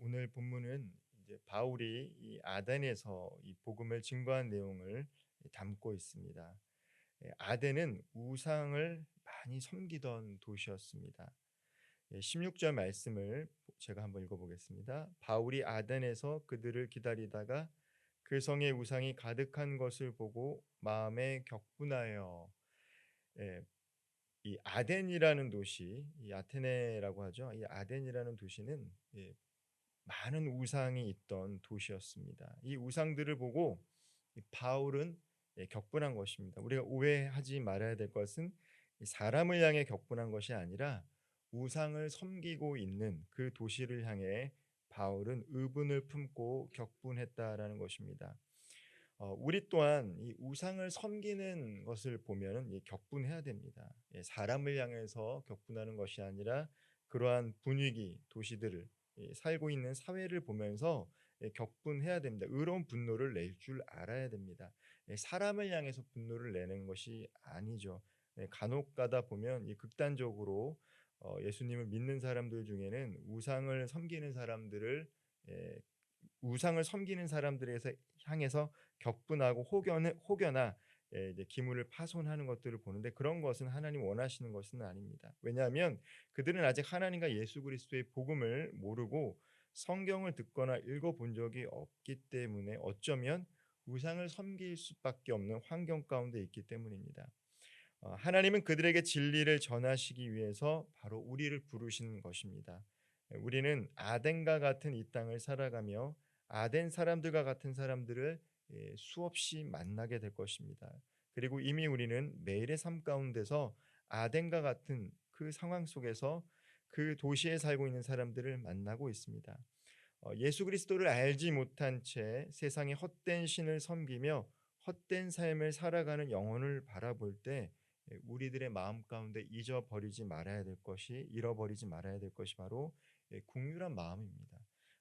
오늘 본문은 이제 바울이 이 아덴에서 이 복음을 증거한 내용을 담고 있습니다. 아덴은 우상을 많이 섬기던 도시였습니다. 16절 말씀을 제가 한번 읽어보겠습니다. 바울이 아덴에서 그들을 기다리다가 그 성에 우상이 가득한 것을 보고 마음에 격분하여. 예, 이 아덴이라는 도시, 이 아테네라고 하죠. 이 아덴이라는 도시는 많은 우상이 있던 도시였습니다. 이 우상들을 보고 이 바울은 격분한 것입니다. 우리가 오해하지 말아야 될 것은 이 사람을 향해 격분한 것이 아니라 우상을 섬기고 있는 그 도시를 향해 바울은 의분을 품고 격분했다라는 것입니다. 우리 또한 이 우상을 섬기는 것을 보면 격분해야 됩니다. 사람을 향해서 격분하는 것이 아니라 그러한 분위기, 도시들을 살고 있는 사회를 보면서 격분해야 됩니다. 의로운 분노를 낼 줄 알아야 됩니다. 사람을 향해서 분노를 내는 것이 아니죠. 간혹가다 보면 이 극단적으로 예수님을 믿는 사람들 중에는 우상을 섬기는 사람들에서 향해서 격분하고 혹여나 이제 기물을 파손하는 것들을 보는데, 그런 것은 하나님 원하시는 것은 아닙니다. 왜냐하면 그들은 아직 하나님과 예수 그리스도의 복음을 모르고 성경을 듣거나 읽어본 적이 없기 때문에 어쩌면 우상을 섬길 수밖에 없는 환경 가운데 있기 때문입니다. 하나님은 그들에게 진리를 전하시기 위해서 바로 우리를 부르신 것입니다. 우리는 아덴과 같은 이 땅을 살아가며 아덴 사람들과 같은 사람들을 수없이 만나게 될 것입니다. 그리고 이미 우리는 매일의 삶 가운데서 아덴과 같은 그 상황 속에서 그 도시에 살고 있는 사람들을 만나고 있습니다. 예수 그리스도를 알지 못한 채 세상의 헛된 신을 섬기며 헛된 삶을 살아가는 영혼을 바라볼 때 우리들의 마음 가운데 잃어버리지 말아야 될 것이 바로 국률한 마음입니다.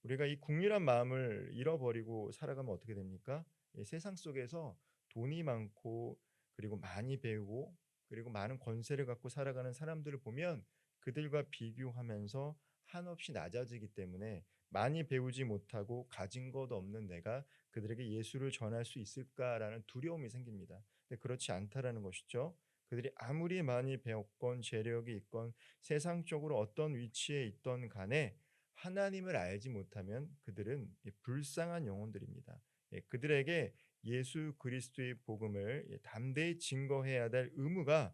우리가 이 국률한 마음을 잃어버리고 살아가면 어떻게 됩니까? 세상 속에서 돈이 많고 그리고 많이 배우고 그리고 많은 권세를 갖고 살아가는 사람들을 보면 그들과 비교하면서 한없이 낮아지기 때문에 많이 배우지 못하고 가진 것 없는 내가 그들에게 예수를 전할 수 있을까라는 두려움이 생깁니다. 근데 그렇지 않다라는 것이죠. 그들이 아무리 많이 배웠건 재력이 있건 세상적으로 어떤 위치에 있던 간에 하나님을 알지 못하면 그들은 불쌍한 영혼들입니다. 그들에게 예수 그리스도의 복음을 담대히 증거해야 될 의무가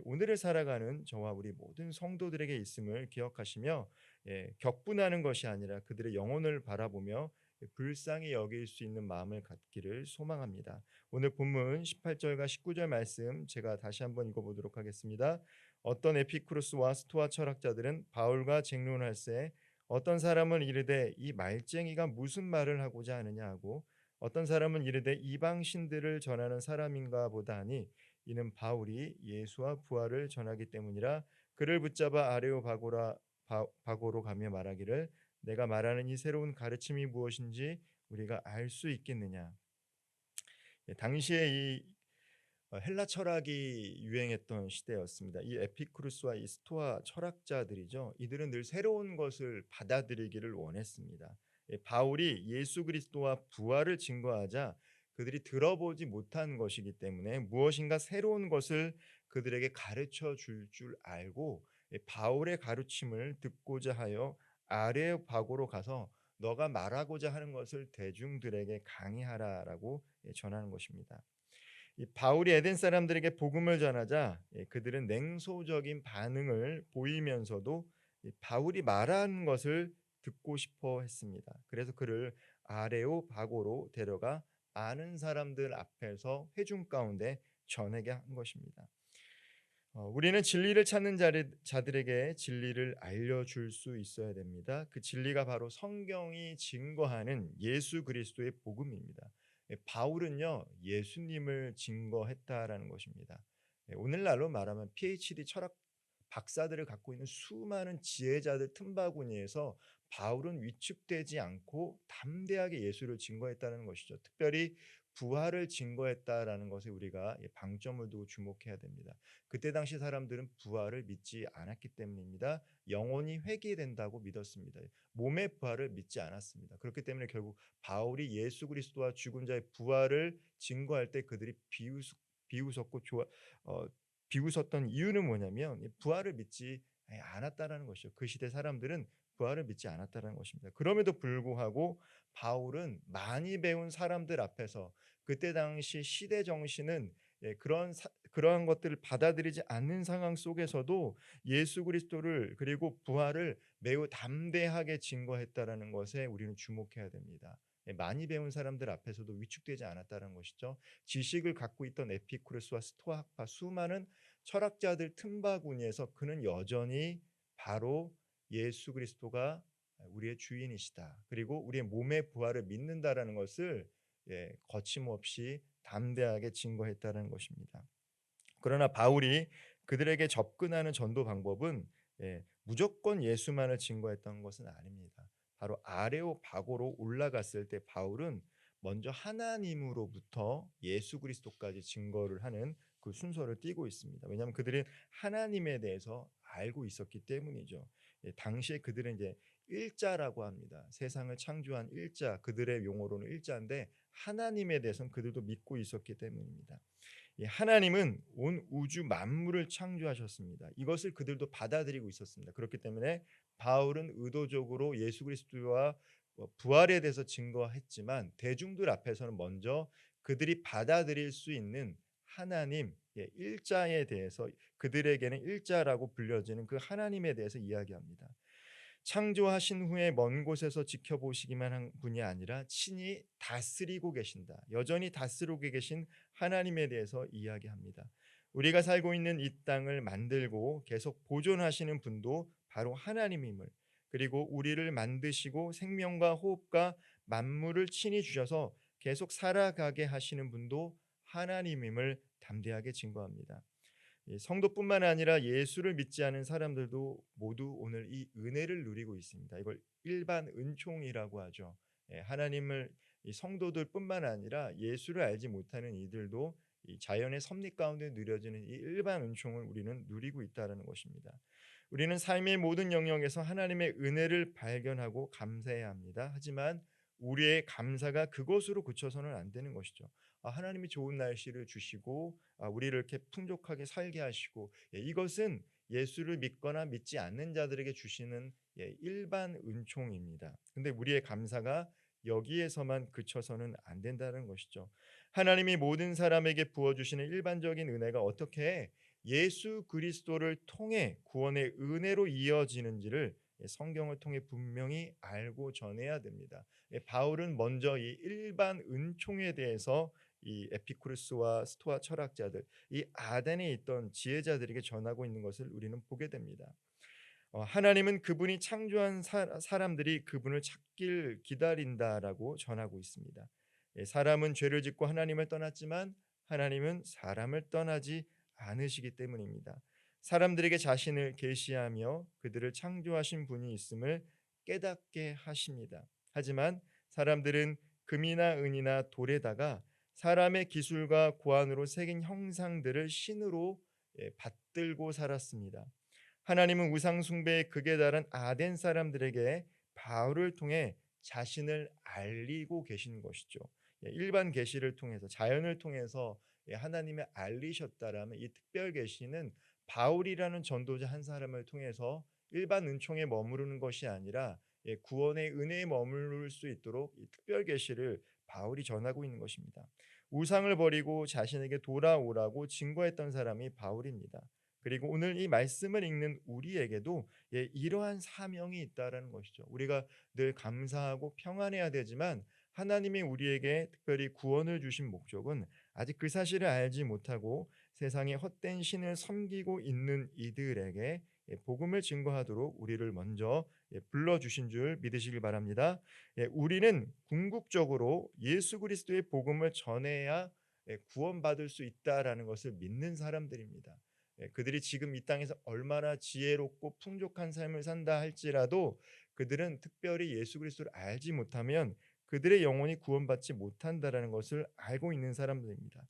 오늘을 살아가는 저와 우리 모든 성도들에게 있음을 기억하시며, 격분하는 것이 아니라 그들의 영혼을 바라보며 불쌍히 여길 수 있는 마음을 갖기를 소망합니다. 오늘 본문 18절과 19절 말씀 제가 다시 한번 읽어보도록 하겠습니다. 어떤 에피쿠로스와 스토아 철학자들은 바울과 쟁론할세 어떤 사람은 이르되 이 말쟁이가 무슨 말을 하고자 하느냐 하고, 어떤 사람은 이르되 이방 신들을 전하는 사람인가 보다 하니 이는 바울이 예수와 부활을 전하기 때문이라. 그를 붙잡아 바고로 가며 말하기를 내가 말하는 이 새로운 가르침이 무엇인지 우리가 알 수 있겠느냐. 당시에 이 헬라 철학이 유행했던 시대였습니다. 이 에피쿠루스와 이 스토아 철학자들이죠. 이들은 늘 새로운 것을 받아들이기를 원했습니다. 바울이 예수 그리스도와 부활을 증거하자 그들이 들어보지 못한 것이기 때문에 무엇인가 새로운 것을 그들에게 가르쳐 줄 알고 바울의 가르침을 듣고자 하여 아레오파고로 가서 너가 말하고자 하는 것을 대중들에게 강의하라라고 전하는 것입니다. 이 바울이 에덴 사람들에게 복음을 전하자 그들은 냉소적인 반응을 보이면서도 이 바울이 말하는 것을 듣고 싶어 했습니다. 그래서 그를 아레오바고로 데려가 아는 사람들 앞에서 회중 가운데 전하게 한 것입니다. 우리는 진리를 찾는 자들에게 진리를 알려줄 수 있어야 됩니다. 그 진리가 바로 성경이 증거하는 예수 그리스도의 복음입니다. 바울은요 예수님을 증거했다라는 것입니다. 오늘날로 말하면 PhD 철학 박사들을 갖고 있는 수많은 지혜자들 틈바구니에서 바울은 위축되지 않고 담대하게 예수를 증거했다는 것이죠. 특별히 부활을 증거했다라는 것에 우리가 방점을 두고 주목해야 됩니다. 그때 당시 사람들은 부활을 믿지 않았기 때문입니다. 영혼이 회개된다고 믿었습니다. 몸의 부활을 믿지 않았습니다. 그렇기 때문에 결국 바울이 예수 그리스도와 죽은 자의 부활을 증거할 때 그들이 비웃었고 어, 비웃었던 이유는 뭐냐면 부활을 믿지 않았다라는 것이죠. 그 시대 사람들은 부활을 믿지 않았다는 것입니다. 그럼에도 불구하고 바울은 많이 배운 사람들 앞에서 그때 당시 시대 정신은 그러한 것들을 받아들이지 않는 상황 속에서도 예수 그리스도를 그리고 부활을 매우 담대하게 증거했다라는 것에 우리는 주목해야 됩니다. 많이 배운 사람들 앞에서도 위축되지 않았다는 것이죠. 지식을 갖고 있던 에피쿠르스와 스토아 학파 수많은 철학자들 틈바구니에서 그는 여전히 바로 예수 그리스도가 우리의 주인이시다. 그리고 우리의 몸의 부활을 믿는다라는 것을 거침없이 담대하게 증거했다는 것입니다. 그러나 바울이 그들에게 접근하는 전도 방법은 무조건 예수만을 증거했던 것은 아닙니다. 바로 아레오파고로 올라갔을 때 바울은 먼저 하나님으로부터 예수 그리스도까지 증거를 하는 그 순서를 띠고 있습니다. 왜냐하면 그들은 하나님에 대해서 알고 있었기 때문이죠. 당시에 그들은 이제 일자라고 합니다. 세상을 창조한 일자, 그들의 용어로는 일자인데 하나님에 대해서는 그들도 믿고 있었기 때문입니다. 하나님은 온 우주 만물을 창조하셨습니다. 이것을 그들도 받아들이고 있었습니다. 그렇기 때문에 바울은 의도적으로 예수 그리스도와 부활에 대해서 증거했지만 대중들 앞에서는 먼저 그들이 받아들일 수 있는 하나님 일자에 대해서 그들에게는 일자라고 불려지는 그 하나님에 대해서 이야기합니다. 창조하신 후에 먼 곳에서 지켜보시기만 한 분이 아니라 친히 다스리고 계신다. 여전히 다스리고 계신 하나님에 대해서 이야기합니다. 우리가 살고 있는 이 땅을 만들고 계속 보존하시는 분도 바로 하나님임을, 그리고 우리를 만드시고 생명과 호흡과 만물을 친히 주셔서 계속 살아가게 하시는 분도 하나님임을 담대하게 증거합니다. 성도뿐만 아니라 예수를 믿지 않은 사람들도 모두 오늘 이 은혜를 누리고 있습니다. 이걸 일반 은총이라고 하죠. 하나님을 이 성도들뿐만 아니라 예수를 알지 못하는 이들도 이 자연의 섭리 가운데 누려지는 이 일반 은총을 우리는 누리고 있다는 것입니다. 우리는 삶의 모든 영역에서 하나님의 은혜를 발견하고 감사해야 합니다. 하지만 우리의 감사가 그것으로 그쳐서는 안 되는 것이죠. 하나님이 좋은 날씨를 주시고 우리를 이렇게 풍족하게 살게 하시고 이것은 예수를 믿거나 믿지 않는 자들에게 주시는 일반 은총입니다. 근데 우리의 감사가 여기에서만 그쳐서는 안 된다는 것이죠. 하나님이 모든 사람에게 부어주시는 일반적인 은혜가 어떻게 예수 그리스도를 통해 구원의 은혜로 이어지는지를 성경을 통해 분명히 알고 전해야 됩니다. 바울은 먼저 이 일반 은총에 대해서 이 에피쿠르스와 스토아 철학자들, 이 아덴에 있던 지혜자들에게 전하고 있는 것을 우리는 보게 됩니다. 하나님은 그분이 창조한 사람들이 그분을 찾길 기다린다라고 전하고 있습니다. 사람은 죄를 짓고 하나님을 떠났지만 하나님은 사람을 떠나지 않으시기 때문입니다. 사람들에게 자신을 계시하며 그들을 창조하신 분이 있음을 깨닫게 하십니다. 하지만 사람들은 금이나 은이나 돌에다가 사람의 기술과 고안으로 새긴 형상들을 신으로 받들고 살았습니다. 하나님은 우상 숭배의 극에 달한 아덴 사람들에게 바울을 통해 자신을 알리고 계신 것이죠. 일반 계시를 통해서 자연을 통해서 하나님의 알리셨다라면 이 특별 계시는 바울이라는 전도자 한 사람을 통해서 일반 은총에 머무르는 것이 아니라 구원의 은혜에 머무를 수 있도록 이 특별 계시를 바울이 전하고 있는 것입니다. 우상을 버리고 자신에게 돌아오라고 증거했던 사람이 바울입니다. 그리고 오늘 이 말씀을 읽는 우리에게도 이러한 사명이 있다라는 것이죠. 우리가 늘 감사하고 평안해야 되지만 하나님이 우리에게 특별히 구원을 주신 목적은 아직 그 사실을 알지 못하고 세상의 헛된 신을 섬기고 있는 이들에게 복음을 증거하도록 우리를 먼저 불러 주신 줄 믿으시길 바랍니다. 우리는 궁극적으로 예수 그리스도의 복음을 전해야 구원받을 수 있다라는 것을 믿는 사람들입니다. 그들이 지금 이 땅에서 얼마나 지혜롭고 풍족한 삶을 산다 할지라도 그들은 특별히 예수 그리스도를 알지 못하면 그들의 영혼이 구원받지 못한다라는 것을 알고 있는 사람들입니다.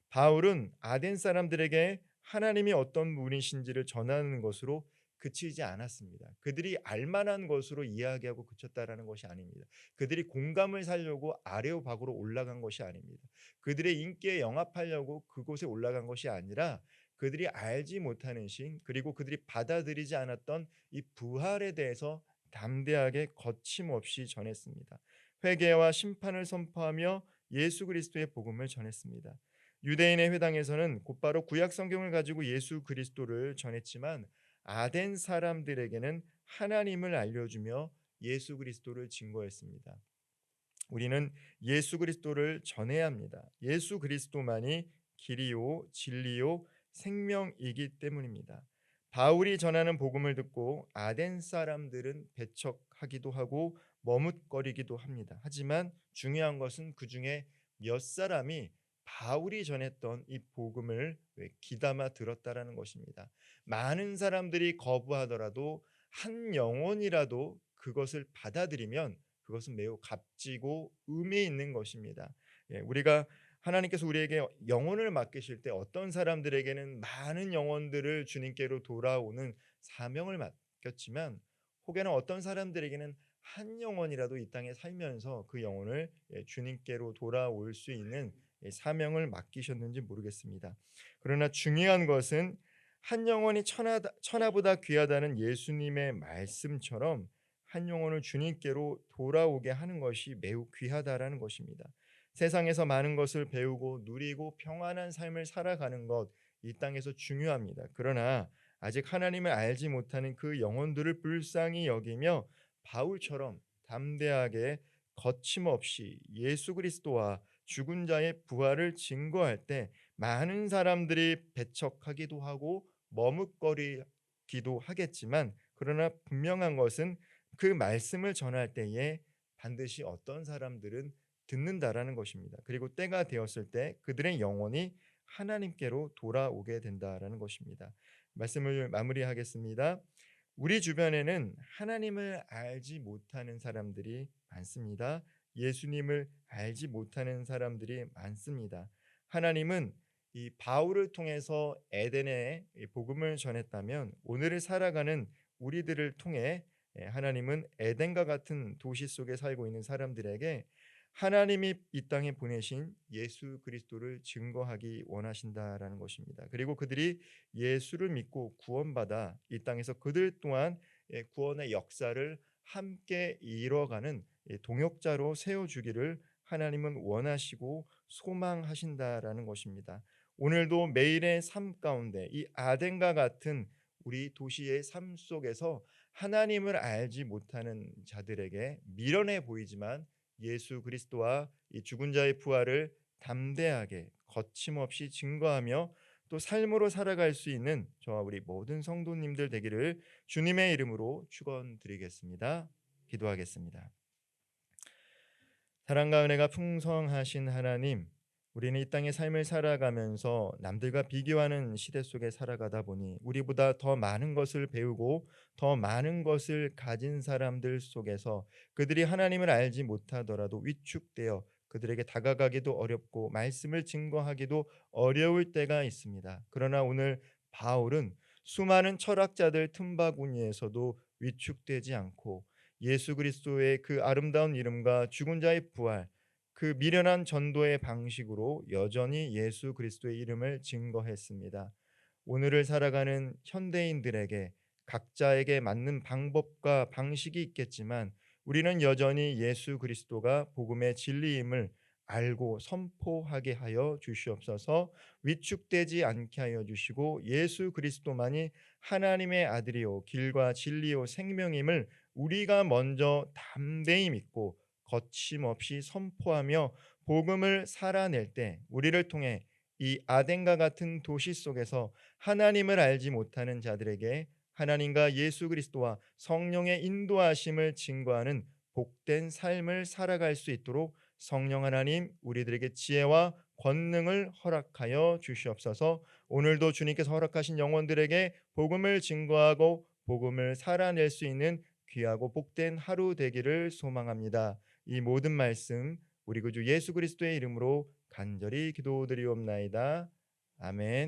바울은 아덴 사람들에게 하나님이 어떤 분이신지를 전하는 것으로 그치지 않았습니다. 그들이 알만한 것으로 이야기하고 그쳤다라는 것이 아닙니다. 그들이 공감을 살려고 아레오박으로 올라간 것이 아닙니다. 그들의 인기에 영합하려고 그곳에 올라간 것이 아니라 그들이 알지 못하는 신, 그리고 그들이 받아들이지 않았던 이 부활에 대해서 담대하게 거침없이 전했습니다. 회개와 심판을 선포하며 예수 그리스도의 복음을 전했습니다. 유대인의 회당에서는 곧바로 구약 성경을 가지고 예수 그리스도를 전했지만 아덴 사람들에게는 하나님을 알려주며 예수 그리스도를 증거했습니다. 우리는 예수 그리스도를 전해야 합니다. 예수 그리스도만이 길이요 진리요 생명이기 때문입니다. 바울이 전하는 복음을 듣고 아덴 사람들은 배척하기도 하고 머뭇거리기도 합니다. 하지만 중요한 것은 그 중에 몇 사람이 바울이 전했던 이 복음을 귀담아 들었다라는 것입니다. 많은 사람들이 거부하더라도 한 영혼이라도 그것을 받아들이면 그것은 매우 값지고 의미 있는 것입니다. 우리가 하나님께서 우리에게 영혼을 맡기실 때 어떤 사람들에게는 많은 영혼들을 주님께로 돌아오는 사명을 맡겼지만 혹여나 어떤 사람들에게는 한 영혼이라도 이 땅에 살면서 그 영혼을 주님께로 돌아올 수 있는 사명을 맡기셨는지 모르겠습니다. 그러나 중요한 것은 한 영혼이 천하보다 귀하다는 예수님의 말씀처럼 한 영혼을 주님께로 돌아오게 하는 것이 매우 귀하다라는 것입니다. 세상에서 많은 것을 배우고 누리고 평안한 삶을 살아가는 것, 이 땅에서 중요합니다. 그러나 아직 하나님을 알지 못하는 그 영혼들을 불쌍히 여기며 바울처럼 담대하게 거침없이 예수 그리스도와 죽은 자의 부활을 증거할 때 많은 사람들이 배척하기도 하고 머뭇거리기도 하겠지만, 그러나 분명한 것은 그 말씀을 전할 때에 반드시 어떤 사람들은 듣는다라는 것입니다. 그리고 때가 되었을 때 그들의 영혼이 하나님께로 돌아오게 된다라는 것입니다. 말씀을 마무리하겠습니다. 우리 주변에는 하나님을 알지 못하는 사람들이 많습니다. 예수님을 알지 못하는 사람들이 많습니다. 하나님은 이 바울을 통해서 에덴에 복음을 전했다면 오늘을 살아가는 우리들을 통해 하나님은 에덴과 같은 도시 속에 살고 있는 사람들에게 하나님이 이 땅에 보내신 예수 그리스도를 증거하기 원하신다라는 것입니다. 그리고 그들이 예수를 믿고 구원받아 이 땅에서 그들 또한 구원의 역사를 함께 이뤄가는 동역자로 세워주기를 하나님은 원하시고 소망하신다라는 것입니다. 오늘도 매일의 삶 가운데 이 아덴과 같은 우리 도시의 삶 속에서 하나님을 알지 못하는 자들에게 미련해 보이지만 예수 그리스도와 이 죽은 자의 부활을 담대하게 거침없이 증거하며 또 삶으로 살아갈 수 있는 저와 우리 모든 성도님들 되기를 주님의 이름으로 축원드리겠습니다. 기도하겠습니다. 사랑과 은혜가 풍성하신 하나님, 우리는 이 땅의 삶을 살아가면서 남들과 비교하는 시대 속에 살아가다 보니 우리보다 더 많은 것을 배우고 더 많은 것을 가진 사람들 속에서 그들이 하나님을 알지 못하더라도 위축되어 그들에게 다가가기도 어렵고 말씀을 증거하기도 어려울 때가 있습니다. 그러나 오늘 바울은 수많은 철학자들 틈바구니에서도 위축되지 않고 예수 그리스도의 그 아름다운 이름과 죽은 자의 부활, 그 미련한 전도의 방식으로 여전히 예수 그리스도의 이름을 증거했습니다. 오늘을 살아가는 현대인들에게 각자에게 맞는 방법과 방식이 있겠지만 우리는 여전히 예수 그리스도가 복음의 진리임을 알고 선포하게 하여 주시옵소서. 위축되지 않게 하여 주시고 예수 그리스도만이 하나님의 아들이요 길과 진리요 생명임을 우리가 먼저 담대히 믿고 거침없이 선포하며 복음을 살아낼 때 우리를 통해 이 아덴과 같은 도시 속에서 하나님을 알지 못하는 자들에게 하나님과 예수 그리스도와 성령의 인도하심을 증거하는 복된 삶을 살아갈 수 있도록 성령 하나님 우리들에게 지혜와 권능을 허락하여 주시옵소서. 오늘도 주님께서 허락하신 영혼들에게 복음을 증거하고 복음을 살아낼 수 있는 귀하고 복된 하루 되기를 소망합니다. 이 모든 말씀 우리 구주 예수 그리스도의 이름으로 간절히 기도드리옵나이다. 아멘.